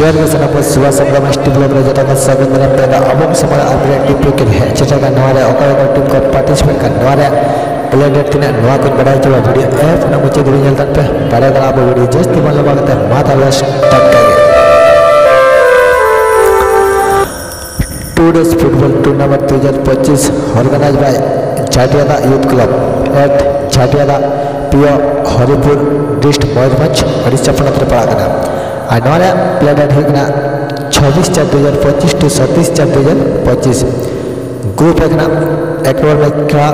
जोर के सना पर सुबह संग्राम टीम ब्लॉग रे जटा का स्वागत मेरा पेदा अबंग समय अपडेट टीम के है चचा का नवारे ओकर टीम को पार्टिसिपेट कर नवारे प्ले डेट तिना नवा को बड़ा चला वीडियो एफ ना मुझे वीडियो चलता पे बड़ा का आप वीडियो जस्ट मन लगा करते माता वेस्ट स्टार्ट करेंगे 2 days football tournament 2025 organize by Jhatiyada youth club at Jhatiyada पियो हरिपुर डिस्ट्रिक्ट मयूरभंज ओडिशा पनत रे पड़ा आ नवारे प्ले डेट होना 26/4/2025 टू 27/4/2025 ग्रुप एक नंबर में खेला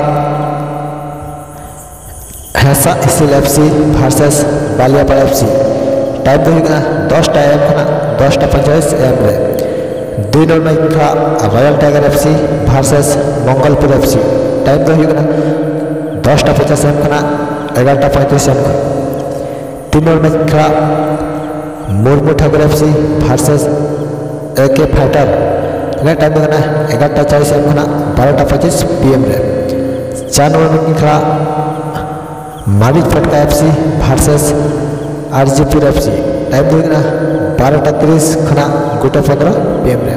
हैसा इसिल एफसी वर्सेस बालियापाड़ा एफसी टाइम तो होगा 10टा AM खाना 10:45 AM रे 2 नंबर में खेला royal tiger FC versus Mangalpur FC time तो होगा 10:50 AM खाना 11:35 AM 3 नंबर में खेला Murmu Thakur FC versus AK fighter time तो होगा 11:40 AM खाना 12:25 PM रे 4 नंबर में खेला मालिक फटका FC versus RGP FC time देखना 12:30 खना 1:15 PM रे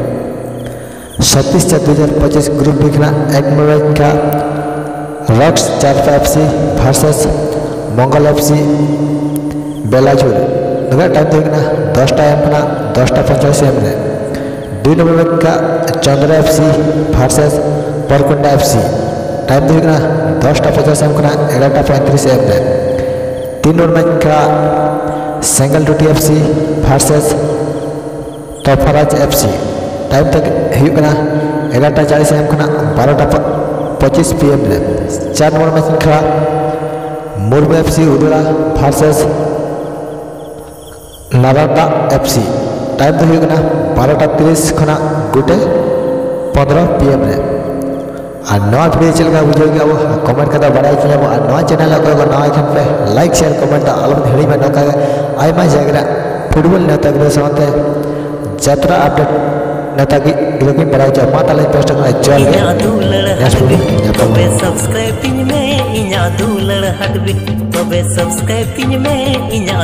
27/4/2025 ग्रुप देखना एक नंबर का रॉक्स चारपा एफसी वर्सेस मंगल एफसी बेलाचूर टाइम देखना 10टा AM खना 10:45 AM रे 2 नंबर का चंद्र FC versus Parkunda FC time देखना 10:50 AM खना 11:35 AM रे 3 नंबर का सेंगल टूटी एफसी वर्सेस तोफराज एफसी टाइम तक होना 11:40 AM खना 12:25 PM रे 4 नंबर में खेला मुर्मू एफसी उदड़ा वर्सेस नारायणा एफसी टाइम तो होना 12:30 खना 1:15 PM रे और नवा वीडियो चलगा बुझोगे अब कमेंट करता बड़ा कि अब नवा चैनल को नवा खान पे लाइक शेयर कमेंट अलग हेड़ी में नका आयमा जगरा फुटबॉल नेता के साथ यात्रा अपडेट नेता की ग्रुपिंग बड़ा जो माता लाइक पोस्ट कर चल गए तबे सब्सक्राइब में इना दूलड़ हटबे तबे सब्सक्राइब में इना